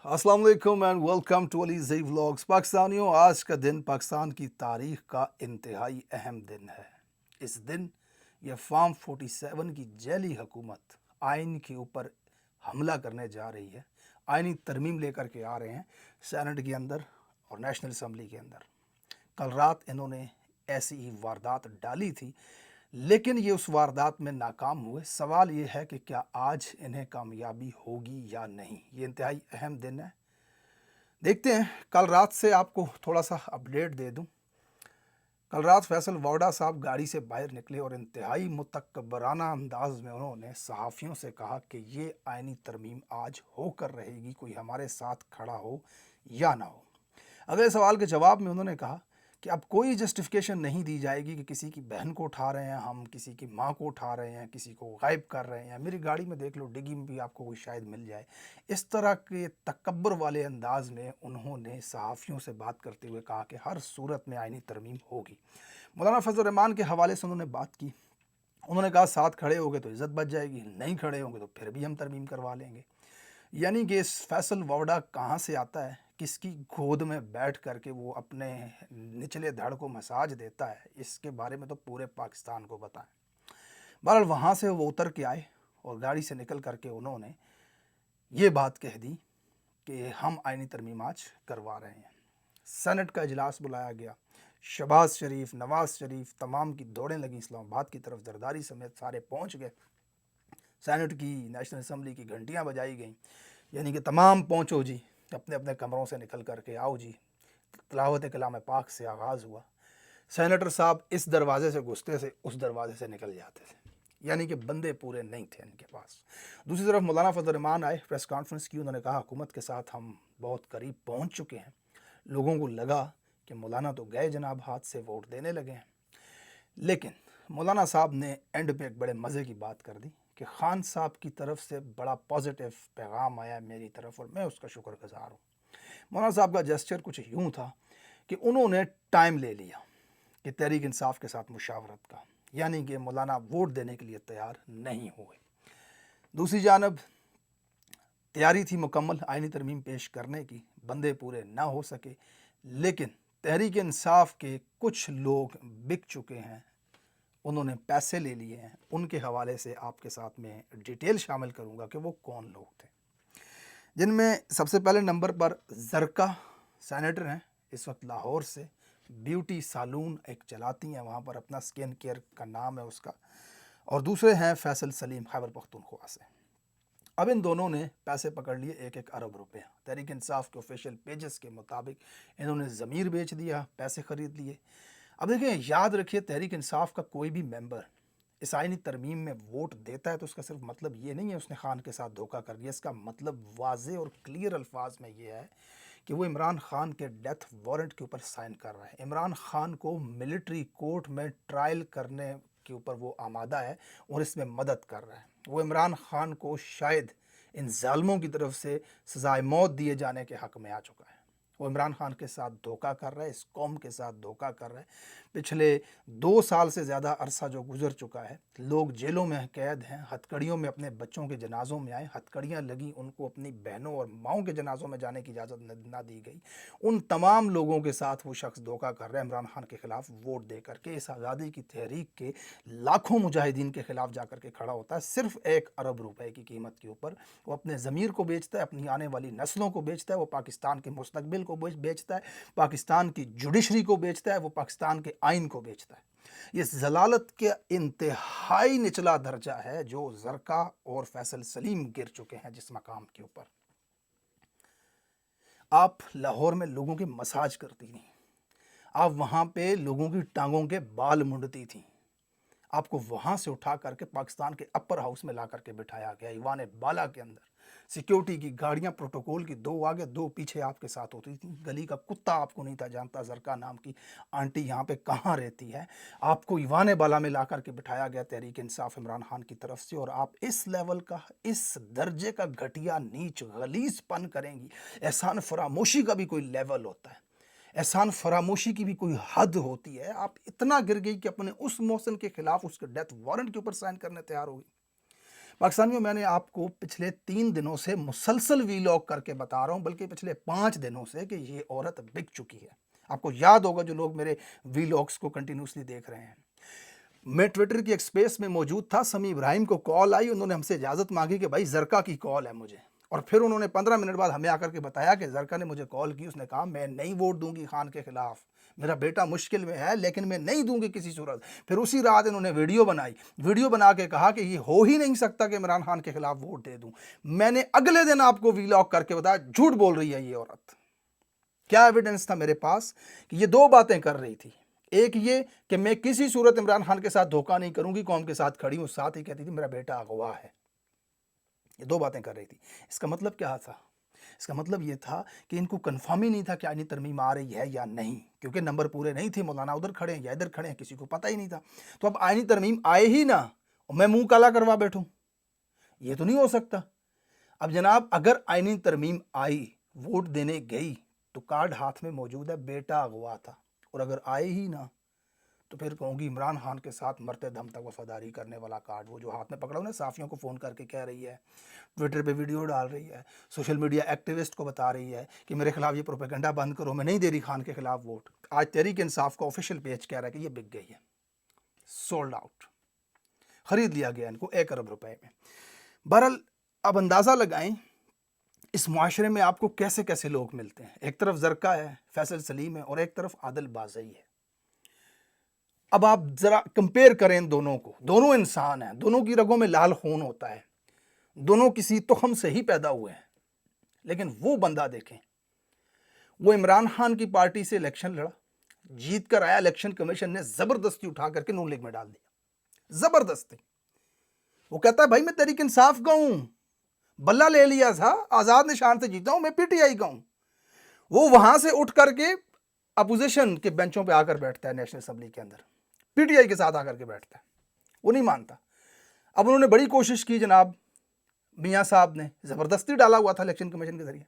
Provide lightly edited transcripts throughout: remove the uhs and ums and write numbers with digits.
अस्सलाम वालेकुम and welcome to Alizai vlogs. पाकिस्तानियों, आज का दिन पाकिस्तान की तारीख का इंतहाई अहम दिन है। इस दिन यह फार्म 47 की जैली हुकूमत आइन के ऊपर हमला करने जा रही है। आइनी तरमीम लेकर के आ रहे हैं सेनेट के अंदर और नेशनल असम्बली के अंदर। कल रात इन्होंने ऐसी ही वारदात डाली थी, लेकिन ये उस वारदात में नाकाम हुए। सवाल ये है कि क्या आज इन्हें कामयाबी होगी या नहीं। ये इंतहाई अहम दिन है। देखते हैं। कल रात से आपको थोड़ा सा अपडेट दे दूं। कल रात फैसल वाडा साहब गाड़ी से बाहर निकले और इंतहाई मुतकब्बराना अंदाज में उन्होंने सहाफ़ियों से कहा कि ये आइनी तरमीम आज होकर रहेगी, कोई हमारे साथ खड़ा हो या ना हो। अगले सवाल के जवाब में उन्होंने कहा कि अब कोई जस्टिफिकेशन नहीं दी जाएगी कि किसी की बहन को उठा रहे हैं हम, किसी की माँ को उठा रहे हैं, किसी को गायब कर रहे हैं, मेरी गाड़ी में देख लो, डिग्गी में भी आपको कोई शायद मिल जाए। इस तरह के तकब्बर वाले अंदाज में उन्होंने सहाफ़ियों से बात करते हुए कहा कि हर सूरत में आइनी तरमीम होगी। मौलाना फजल रहमान के हवाले से उन्होंने बात की। उन्होंने कहा साथ खड़े होंगे तो इज़्ज़त बच जाएगी, नहीं खड़े होंगे तो फिर भी हम तरमीम करवा लेंगे। यानी कि इस फैसल वाडा कहाँ से आता है, किसकी गोद में बैठ करके वो अपने निचले धड़ को मसाज देता है, इसके बारे में तो पूरे पाकिस्तान को पता है। बहरहाल वहाँ से वो उतर के आए और गाड़ी से निकल करके उन्होंने ये बात कह दी कि हम आइनी तरमीम आज करवा रहे हैं। सेनेट का इजलास बुलाया गया। शहबाज शरीफ, नवाज शरीफ, तमाम की दौड़ें लगी इस्लामाबाद की तरफ, जरदारी समेत सारे पहुँच गए। सेनेट की, नेशनल असम्बली की घंटियाँ बजाई गईं, यानी कि तमाम पहुँचो जी, अपने अपने कमरों से निकल करके आओ जी। तिलावत कलाम पाक से आगाज़ हुआ। सेनेटर साहब इस दरवाज़े से घुसते से उस दरवाज़े से निकल जाते थे, यानी कि बंदे पूरे नहीं थे इनके पास। दूसरी तरफ मौलाना फजल रहमान आए, प्रेस कॉन्फ्रेंस की। उन्होंने कहा हुकूमत के साथ हम बहुत करीब पहुँच चुके हैं। लोगों को लगा कि मौलाना तो गए जनाब, हाथ से वोट देने लगे हैं। लेकिन मौलाना साहब ने एंड पे एक बड़े मज़े की बात कर दी कि खान साहब की तरफ से बड़ा पॉजिटिव पैगाम आया मेरी तरफ और मैं उसका शुक्रगुजार हूँ। मौलाना साहब का जेस्चर कुछ यूँ था कि उन्होंने टाइम ले लिया कि तहरीक इंसाफ के साथ मुशावरत का, यानी कि मौलाना वोट देने के लिए तैयार नहीं हुए। दूसरी जानब तैयारी थी मुकम्मल आइनी तरमीम पेश करने की, बंदे पूरे ना हो सके, लेकिन तहरीक इंसाफ के कुछ लोग बिक चुके हैं, उन्होंने पैसे ले लिए हैं। उनके हवाले से आपके साथ में डिटेल शामिल करूंगा कि वो कौन लोग थे, जिनमें सबसे पहले नंबर पर ज़रका सेनेटर हैं, इस वक्त लाहौर से। ब्यूटी सालून एक चलाती हैं, वहाँ पर अपना स्किन केयर का नाम है उसका। और दूसरे हैं फैसल सलीम, खैबर पख्तूनख्वा से। अब इन दोनों ने पैसे पकड़ लिए 1-1 अरब रुपए। तहरीक इंसाफ के ऑफिशियल पेजेस के मुताबिक इन्होंने ज़मीर बेच दिया, पैसे ख़रीद लिए। अब देखिए, याद रखिए, तहरीक इंसाफ का कोई भी मेंबर इस आइनी तरमीम में वोट देता है तो उसका सिर्फ मतलब ये नहीं है उसने खान के साथ धोखा कर दिया। इसका मतलब वाज़े और क्लियर अल्फाज में ये है कि वो इमरान खान के डेथ वारंट के ऊपर साइन कर रहा है। इमरान खान को मिलिट्री कोर्ट में ट्रायल करने के ऊपर वो आमादा है और इसमें मदद कर रहा है। वो इमरान खान को शायद इन ज़ालिमों की तरफ से सज़ाए मौत दिए जाने के हक़ में आ चुका है। वो इमरान खान के साथ धोखा कर रहा है, इस कौम के साथ धोखा कर रहा है। पिछले 2 साल से ज़्यादा अरसा जो गुजर चुका है, लोग जेलों में कैद हैं, हथकड़ियों में अपने बच्चों के जनाज़ों में आए, हथकड़ियाँ लगी, उनको अपनी बहनों और माँओं के जनाज़ों में जाने की इजाज़त ना दी गई। उन तमाम लोगों के साथ वो शख्स धोखा कर रहा है इमरान खान के ख़िलाफ़ वोट दे करके। इस आज़ादी की तहरीक के लाखों मुजाहिदीन के ख़िलाफ़ जा कर के खड़ा होता है, सिर्फ 1 अरब रुपए की कीमत के ऊपर। वो अपने ज़मीर को बेचता है, अपनी आने वाली नस्लों को बेचता है, वो पाकिस्तान के मुस्तकबिल को बेचता है, पाकिस्तान की जुडिशरी को बेचता है, वो पाकिस्तान के आइन को बेचता है। ये ज़लालत के इंतहाई निचला दर्जा है जो ज़रका और फैसल सलीम गिर चुके हैं जिस मकाम के ऊपर। आप लाहौर में लोगों के मसाज करती थी, आप वहाँ पे लोगों की टांगों के बाल मुंडती थी, आपको वहाँ से उठा करके पाकिस्तान के अपर हाउस में ला करके बिठाया गया, ईवान बाला के अंदर। सिक्योरिटी की गाड़ियाँ प्रोटोकॉल की 2 आगे 2 पीछे आपके साथ होती थी। गली का कुत्ता आपको नहीं था जानता ज़रका नाम की आंटी यहाँ पे कहाँ रहती है। आपको ईवान बाला में ला करके बिठाया गया तहरीक इंसाफ इमरान खान की तरफ से, और आप इस लेवल का, इस दर्जे का घटिया, नीच, गलीज़पन करेंगी। एहसान फरामोशी का भी कोई लेवल होता है, एहसान फरामोशी की भी कोई हद होती है। आप इतना गिर गई कि अपने उस मोहसिन के खिलाफ उसके डेथ वारंट के ऊपर साइन करने तैयार हो गई। पाकिस्तानियों, मैंने आपको पिछले 3 दिनों से मुसलसल वीलॉग करके बता रहा हूँ, बल्कि पिछले 5 दिनों से, कि ये औरत बिक चुकी है। आपको याद होगा जो लोग मेरे वीलॉग्स को कंटिन्यूसली देख रहे हैं, मैं ट्विटर की एक स्पेस में मौजूद था, समी इब्राहिम को कॉल आई, उन्होंने हमसे इजाज़त मांगी कि भाई ज़रका की कॉल है मुझे, और फिर उन्होंने 15 मिनट बाद हमें आकर के बताया कि ज़रका ने मुझे कॉल की, उसने कहा मैं नहीं वोट दूंगी खान के खिलाफ, मेरा बेटा मुश्किल में है लेकिन मैं नहीं दूंगी किसी सूरत। फिर उसी रात इन्होंने वीडियो बनाई, वीडियो बना के कहा कि ये हो ही नहीं सकता कि इमरान खान के खिलाफ वोट दे दूं। मैंने अगले दिन आपको वीलॉग करके बताया झूठ बोल रही है ये औरत। क्या एविडेंस था मेरे पास कि ये 2 बातें कर रही थी। एक ये कि मैं किसी सूरत इमरान खान के साथ धोखा नहीं करूंगी, कौम के साथ खड़ी हूं, साथ ही कहती थी मेरा बेटा अगवा है। ये 2 बातें कर रही थी। इसका मतलब क्या था? इसका मतलब ये था कि इनको कंफर्म ही नहीं था कि आईनी तरमीम आ रही है या नहीं, क्योंकि नंबर पूरे नहीं थे, मौलाना उधर खड़े हैं या इधर खड़े हैं, किसी को पता ही नहीं था। तो अब आईनी तरमीम आए ही ना और मैं मुंह काला करवा बैठूं, ये तो नहीं हो सकता। अब जनाब, अगर आईनी तरमीम आई, वोट देने गई, तो कार्ड हाथ में मौजूद है, बेटा अगवा था, और अगर आए ही ना तो फिर कहूँगी इमरान खान के साथ मरते दम तक वफादारी करने वाला कार्ड, वो जो हाथ में पकड़ा, उन्हें साफियों को फ़ोन करके कह रही है, ट्विटर पे वीडियो डाल रही है, सोशल मीडिया एक्टिविस्ट को बता रही है कि मेरे खिलाफ ये प्रोपेगेंडा बंद करो, मैं नहीं दे रही खान के खिलाफ वोट। आज तहरीक इंसाफ का ऑफिशियल पेज कह रहा है कि ये बिक गई है, सोल्ड आउट, खरीद लिया गया इनको 1 अरब रुपए में। बहरहाल, अब अंदाज़ा लगाएं इस मुआशरे में आपको कैसे कैसे लोग मिलते हैं। एक तरफ ज़रका है, फैसल सलीम है, और एक तरफ आदिल बाज़ई है। अब आप ज़रा कंपेयर करें इन दोनों को, दोनों इंसान हैं, दोनों की रगों में लाल खून होता है, दोनों किसी तुखम से ही पैदा हुए हैं, लेकिन वो बंदा देखें, वो इमरान खान की पार्टी से इलेक्शन लड़ा, जीत कर आया, इलेक्शन कमीशन ने ज़बरदस्ती उठा करके नून लीग में डाल दिया, ज़बरदस्ती। वो कहता है भाई मैं तहरीक इंसाफ का हूं, बल्ला ले लिया था, आज़ाद निशान से जीता हूं, मैं पीटीआई का हूं। वो वहां से उठ करके अपोजिशन के बेंचों पे आकर बैठता है, नेशनल असेंबली के अंदर पीटीआई के साथ आकर के बैठता है, वो नहीं मानता। अब उन्होंने बड़ी कोशिश की जनाब, मियाँ साहब ने ज़बरदस्ती डाला हुआ था इलेक्शन कमीशन के जरिए।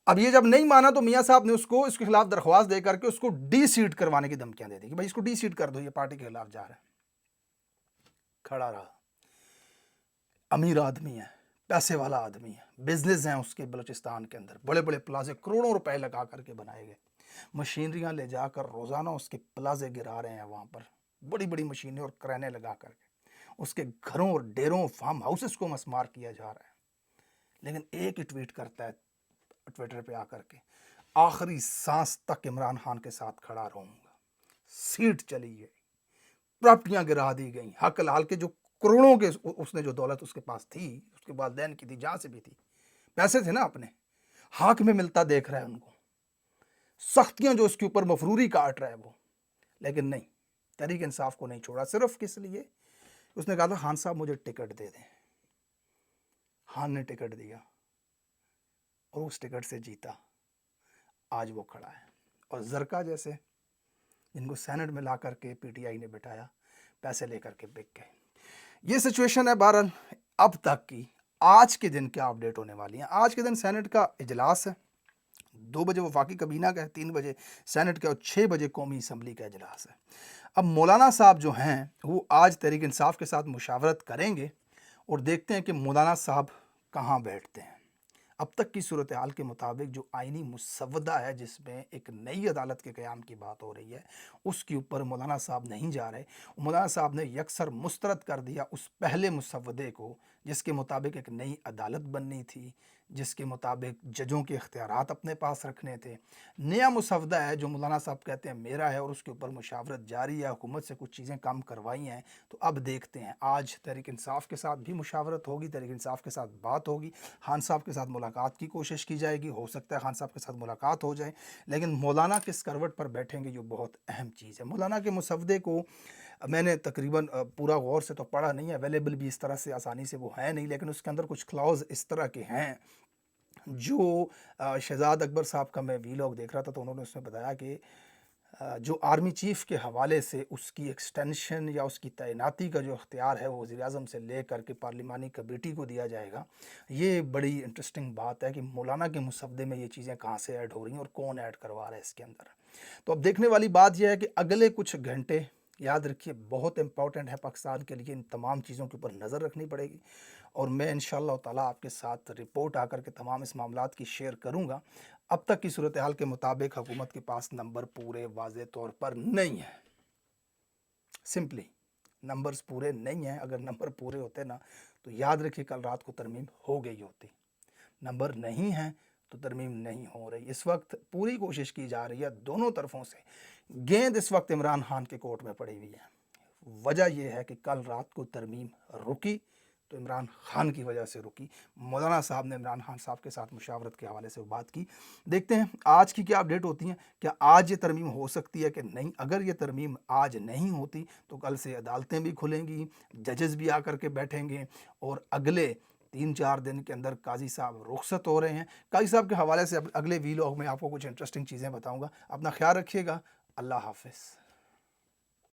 अब ये जब नहीं माना तो मियाँ साहब ने उसको इसके खिलाफ दरख्वास्त दे करके उसको डी सीट करवाने की धमकियां दे दी कि भाई इसको डी सीट कर दो, ये पार्टी के खिलाफ जा रहा है। खड़ा रहा, अमीर आदमी है, पैसे वाला आदमी है, बिजनेस हैं उसके बलूचिस्तान के अंदर, बड़े बड़े प्लाजे करोड़ों रुपए लगा करके बनाए गए, मशीनरियां ले जाकर रोज़ाना उसके प्लाजे गिरा रहे हैं, वहाँ पर बड़ी बड़ी मशीनें और क्रेनें लगा करके उसके घरों और डेरों, फार्म हाउसेस को मस्मार किया जा रहा है। लेकिन एक ही ट्वीट करता है ट्विटर पे आकर के, आखिरी सांस तक इमरान खान के साथ खड़ा रहूँगा। सीट चली गई, प्रॉपर्टियाँ गिरा दी गई, हक लाल के जो करोड़ों के उसने जो दौलत उसके पास थी, उसके वालिदैन की थी, जहाँ से भी थी, पैसे थे ना अपने, हाक में मिलता देख रहा है उनको, सख्तियाँ जो उसके ऊपर मफरूरी काट रहा है वो। लेकिन नहीं, तहरीक इंसाफ को नहीं छोड़ा, सिर्फ किस लिए? उसने कहा था खान साहब मुझे टिकट दे दें। खान ने टिकट दिया और उस टिकट से जीता, आज वो खड़ा है। और ज़रका जैसे जिनको सेनेट में ला करके पीटीआई ने बिठाया, पैसे लेकर के बिक गए। ये सिचुएशन है बहरहाल अब तक की। आज के दिन क्या अपडेट होने वाली है? आज के दिन सेनेट का इजलास है, 2 बजे वफाकी कबीना का है, 3 बजे सेनेट का और 6 बजे कौमी असम्बली का इजलास है। अब मौलाना साहब जो हैं वो आज तहरीक इंसाफ के साथ मुशावरत करेंगे और देखते हैं कि मौलाना साहब कहाँ बैठते हैं। अब तक की सूरत हाल के मुताबिक जो आइनी मुसव्वदा है, जिसमें एक नई अदालत के क़याम की बात हो रही है, उसके ऊपर मौलाना साहब नहीं जा रहे। मौलाना साहब ने यकसर मुस्तरद कर दिया उस पहले मुसव्वदे को, जिसके मुताबिक एक नई अदालत बननी थी, जिसके मुताबिक जजों के इख्तियारात अपने पास रखने थे। नया मुसव्वदा है जो मौलाना साहब कहते हैं मेरा है, और उसके ऊपर मुशावरत जारी है, हुकूमत से कुछ चीज़ें कम करवाई हैं। तो अब देखते हैं, आज तहरीक इंसाफ के साथ भी मुशावरत होगी, तहरीक इंसाफ के साथ बात होगी, खान साहब के साथ मुलाकात की कोशिश की जाएगी, हो सकता है खान साहब के साथ मुलाकात हो जाए, लेकिन मौलाना किस करवट पर बैठेंगे ये बहुत अहम चीज़ है। मौलाना के मुसव्वदे को मैंने तकरीबन पूरा गौर से तो पढ़ा नहीं है, अवेलेबल भी इस तरह से आसानी से वो है नहीं, लेकिन उसके अंदर कुछ क्लॉज इस तरह के हैं जो शहजाद अकबर साहब का मैं वीलॉग देख रहा था, तो उन्होंने उसमें बताया कि जो आर्मी चीफ़ के हवाले से उसकी एक्सटेंशन या उसकी तैनाती का जो अख्तियार है वो वज़ीर-ए-आज़म से ले कर के पार्लिमानी कमेटी को दिया जाएगा। ये बड़ी इंटरेस्टिंग बात है कि मौलाना के मुसव्वदे में ये चीज़ें कहाँ से ऐड हो रही हैं और कौन ऐड करवा रहा है इसके अंदर। तो अब देखने वाली बात यह है कि अगले कुछ घंटे याद रखिए बहुत इंपॉर्टेंट है पाकिस्तान के लिए, इन तमाम चीज़ों के ऊपर नज़र रखनी पड़ेगी और मैं इंशाअल्लाह ताला आपके साथ रिपोर्ट आकर के तमाम इस मामलात की शेयर करूँगा। अब तक की सूरत हाल के मुताबिक हुकूमत के पास नंबर पूरे वाज़े तौर पर नहीं है, सिंपली नंबर्स पूरे नहीं हैं। अगर नंबर पूरे होते ना तो याद रखिए कल रात को तरमीम हो गई होती। नंबर नहीं है तो तरमीम नहीं हो रही। इस वक्त पूरी कोशिश की जा रही है दोनों तरफों से। गेंद इस वक्त इमरान खान के कोर्ट में पड़ी हुई है। वजह यह है कि कल रात को तरमीम रुकी तो इमरान खान की वजह से रुकी। मौलाना साहब ने इमरान खान साहब के साथ मुशावरत के हवाले से बात की। देखते हैं आज की क्या अपडेट होती है, क्या आज ये तरमीम हो सकती है कि नहीं। अगर ये तरमीम आज नहीं होती तो कल से अदालतें भी खुलेंगी, जजेस भी आकर के बैठेंगे और अगले 3-4 दिन के अंदर काजी साहब रुखसत हो रहे हैं। काजी साहब के हवाले से अगले वीलॉग में आपको कुछ इंटरेस्टिंग चीज़ें बताऊँगा। अपना ख्याल रखिएगा। अल्लाह हाफिज़।